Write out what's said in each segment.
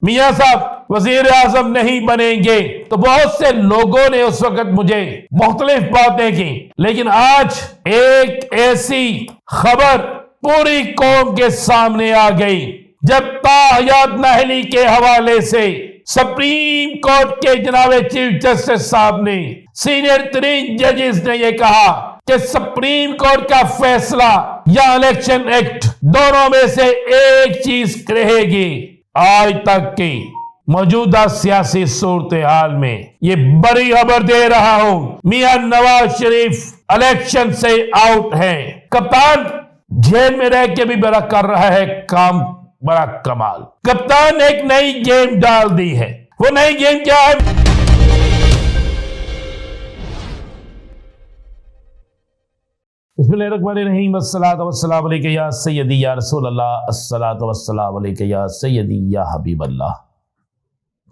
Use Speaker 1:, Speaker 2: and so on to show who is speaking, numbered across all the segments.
Speaker 1: मियां साहब वजीर आजम नहीं बनेंगे। तो बहुत से लोगों ने उस वक्त मुझे मुख्तलिफ बातें की, लेकिन आज एक ऐसी खबर पूरी कौम के सामने आ गई जब ताहयात नाहली के हवाले से सुप्रीम कोर्ट के जनाब चीफ जस्टिस साहब ने, सीनियर तरीन जजेस ने यह कहा कि सुप्रीम कोर्ट का फैसला या इलेक्शन एक्ट, दोनों में से एक चीज रहेगी। आज तक की मौजूदा सियासी सूरत हाल में ये बड़ी खबर दे रहा हूं, मियां नवाज शरीफ इलेक्शन से आउट है। कप्तान जेल में रह के भी बड़ा कर रहा है काम, बड़ा कमाल। कप्तान ने एक नई गेम डाल दी है। वो नई गेम क्या है? बिस्मिल्लाहिर्रहमानिर्रहीम, अस्सलातु वस्सलामु अलैका या सय्यदी या रसूल अल्लाह, अस्सलातु वस्सलामु अलैका या सय्यदी या हबीब अल्लाह।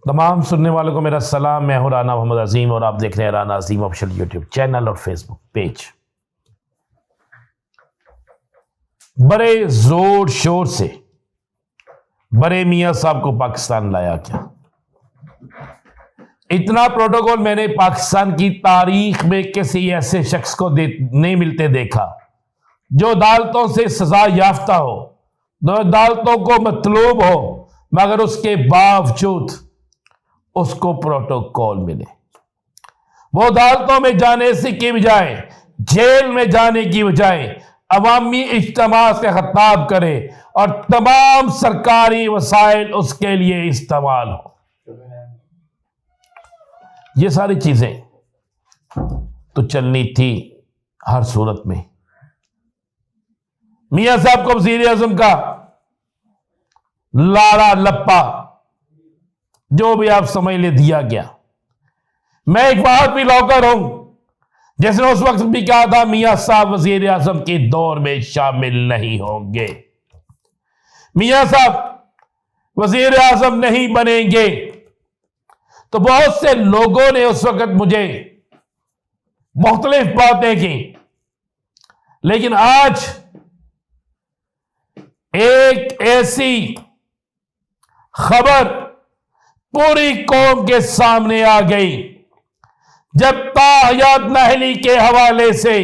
Speaker 1: तमाम सुनने वालों को मेरा सलाम। मैं हूं राना मोहम्मद अजीम और आप देख रहे हैं राना अजीम ऑफिशियल यूट्यूब चैनल और फेसबुक पेज। बड़े जोर शोर से बड़े मियां साहब को पाकिस्तान लाया क्या? इतना प्रोटोकॉल मैंने पाकिस्तान की तारीख में किसी ऐसे शख्स को नहीं मिलते देखा जो अदालतों से सजा याफ्ता हो, जो अदालतों को मतलूब हो, मगर उसके बावजूद उसको प्रोटोकॉल मिले। वो अदालतों में जाने से की बजाय, जेल में जाने की बजाय अवामी इज्तिमा से खिताब करे और तमाम सरकारी वसाइल उसके लिए इस्तेमाल हो। ये सारी चीजें तो चलनी थी हर सूरत में। मियां साहब को वज़ीर आज़म का लारा लप्पा जो भी आप समझ ले दिया गया। मैं एक बात भी लौकर हूं, जिसने उस वक्त भी कहा था मियां साहब वज़ीर आज़म के दौर में शामिल नहीं होंगे। मियां साहब वज़ीर आज़म नहीं बनेंगे। तो बहुत से लोगों ने उस वक्त मुझे मुख्तलिफ बातें की, लेकिन आज एक ऐसी खबर पूरी कौम के सामने आ गई जब ताहयात नाहली के हवाले से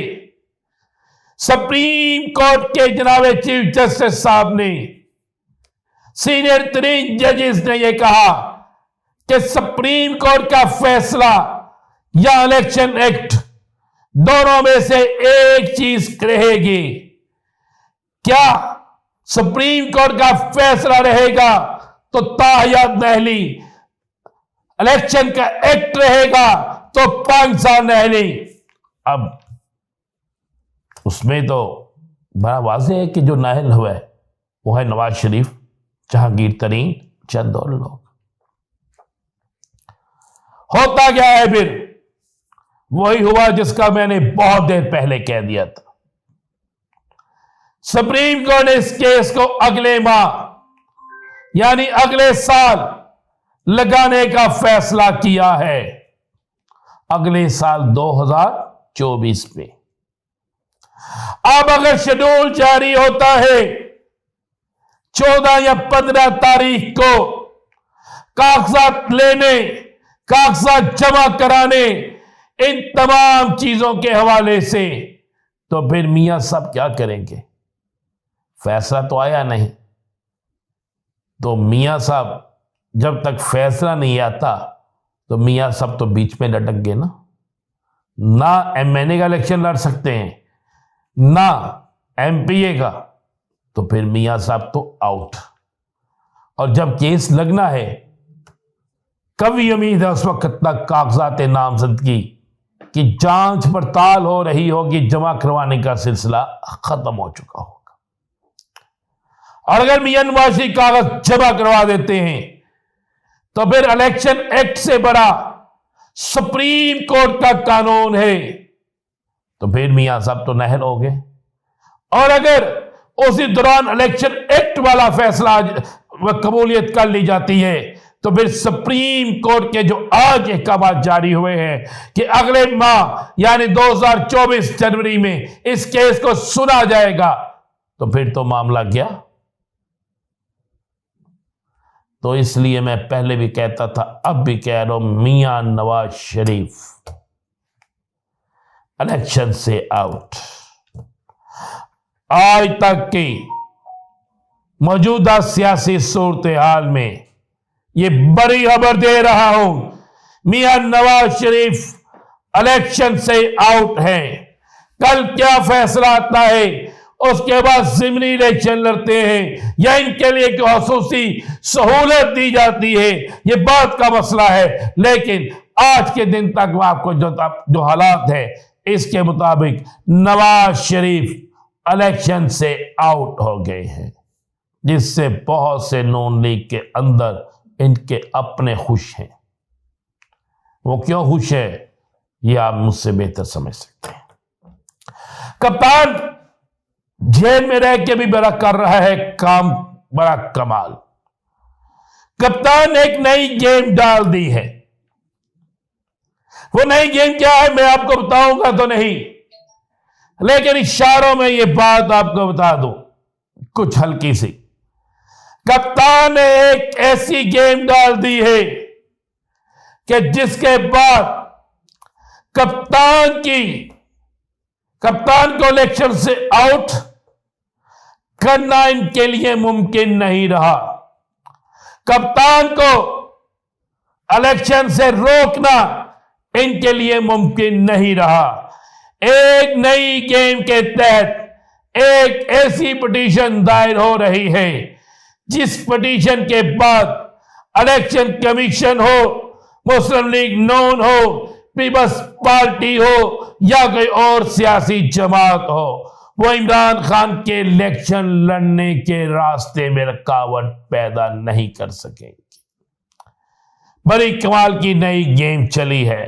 Speaker 1: सुप्रीम कोर्ट के जनाब चीफ जस्टिस साहब ने, सीनियर तरीन जजेस ने यह कहा कि सुप्रीम कोर्ट का फैसला या इलेक्शन एक्ट, दोनों में से एक चीज रहेगी। क्या सुप्रीम कोर्ट का फैसला रहेगा तो ताहयात नाहली, इलेक्शन का एक्ट रहेगा तो पाकिस्तान नाहली। अब उसमें तो बड़ा वाज़ेह है कि जो नाहल हुआ है वो है नवाज शरीफ, जहांगीर तरीन, चंद और लोग। होता क्या है फिर? वही हुआ जिसका मैंने बहुत देर पहले कह दिया था। सुप्रीम कोर्ट ने इस केस को अगले माह यानी अगले साल लगाने का फैसला किया है। अगले साल 2024 में। अब अगर शेड्यूल जारी होता है 14 या 15 तारीख को कागजात लेने, कागजात जमा कराने, इन तमाम चीजों के हवाले से, तो फिर मियां साहब क्या करेंगे? फैसला तो आया नहीं, तो मियां साहब जब तक फैसला नहीं आता तो मियां साहब तो बीच में लटक गए ना एमएनए का इलेक्शन लड़ सकते हैं, ना एमपीए का, तो फिर मियां साहब तो आउट। और जब केस लगना है, कभी उम्मीद है उस वक्त तक कागजात नामजदगी की जांच पड़ताल हो रही होगी, जमा करवाने का सिलसिला खत्म हो चुका होगा। और अगर मियां नवाज शरीफ कागज जमा करवा देते हैं तो फिर इलेक्शन एक्ट से बड़ा सुप्रीम कोर्ट का कानून है, तो फिर मियां साहब तो नाहल हो गए। और अगर उसी दौरान इलेक्शन एक्ट वाला फैसला कबूलियत कर ली जाती है तो फिर सुप्रीम कोर्ट के जो आज अहकाम जारी हुए हैं कि अगले माह यानी 2024 जनवरी में इस केस को सुना जाएगा, तो फिर तो मामला गया। तो इसलिए मैं पहले भी कहता था, अब भी कह रहा हूं, मियां नवाज शरीफ इलेक्शन से आउट। आज तक की मौजूदा सियासी सूरत हाल में ये बड़ी खबर दे रहा हूं, मियां नवाज शरीफ इलेक्शन से आउट है। कल क्या फैसला आता है, उसके बाद जिमनी इलेक्शन लड़ते हैं या इनके लिए एक खसूसी सहूलत दी जाती है, ये बात का मसला है। लेकिन आज के दिन तक आपको जो हालात है, इसके मुताबिक नवाज शरीफ इलेक्शन से आउट हो गए हैं, जिससे बहुत से नून लीग के अंदर इनके अपने खुश हैं। वो क्यों खुश है, ये आप मुझसे बेहतर समझ सकते हैं। कप्तान जेल में रह के भी बड़ा कर रहा है काम, बड़ा कमाल। कप्तान ने एक नई गेम डाल दी है। वो नई गेम क्या है मैं आपको बताऊंगा तो नहीं, लेकिन इशारों में ये बात आपको बता दूं कुछ हल्की सी। कप्तान ने एक ऐसी गेम डाल दी है कि जिसके बाद कप्तान को इलेक्शन से आउट करना इनके लिए मुमकिन नहीं रहा। कप्तान को इलेक्शन से रोकना इनके लिए मुमकिन नहीं रहा। एक नई गेम के तहत एक ऐसी पिटीशन दायर हो रही है, जिस पिटीशन के बाद इलेक्शन कमीशन हो, मुस्लिम लीग नून हो, पीपल्स पार्टी हो या कोई और सियासी जमात हो, वो इमरान खान के इलेक्शन लड़ने के रास्ते में रुकावट पैदा नहीं कर सकेंगे। बड़ी कमाल की नई गेम चली है।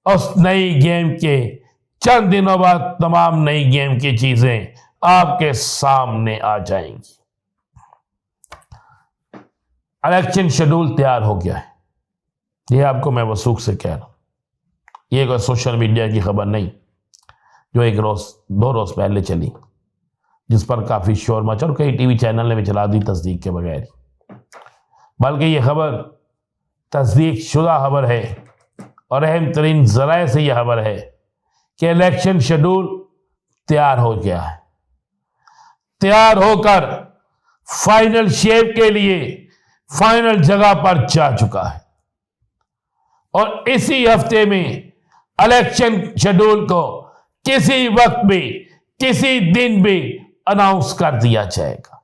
Speaker 1: उस नई गेम के चंद दिनों बाद तमाम नई गेम की चीजें आपके सामने आ जाएंगी। इलेक्शन शेड्यूल तैयार हो गया है, ये आपको मैं वसूख से कह रहा हूं। ये कोई सोशल मीडिया की खबर नहीं जो एक रोज 2 रोज पहले चली, जिस पर काफी शोर मचा और कई टीवी चैनल ने भी चला दी तस्दीक के बगैर। बल्कि ये खबर तस्दीक शुदा खबर है और अहम तरीन जराए से यह खबर है कि इलेक्शन शेड्यूल तैयार हो गया है। तैयार होकर फाइनल शेप के लिए फाइनल जगह पर जा चुका है और इसी हफ्ते में इलेक्शन शेड्यूल को किसी वक्त भी किसी दिन भी अनाउंस कर दिया जाएगा।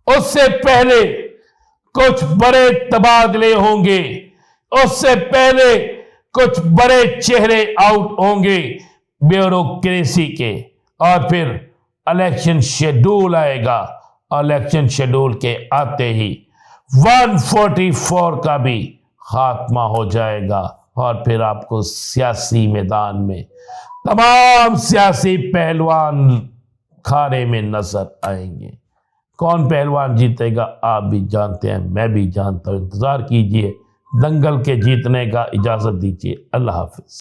Speaker 1: उससे पहले कुछ बड़े तबादले होंगे, उससे पहले कुछ बड़े चेहरे आउट होंगे ब्यूरोक्रेसी के, और फिर इलेक्शन शेड्यूल आएगा। इलेक्शन शेड्यूल के आते ही 144 का भी खात्मा हो जाएगा और फिर आपको सियासी मैदान में तमाम सियासी पहलवान खारे में नजर आएंगे। कौन पहलवान जीतेगा आप भी जानते हैं, मैं भी जानता हूं। इंतजार कीजिए, दंगल के जीतने का इजाजत दीजिए। अल्लाह हाफिज।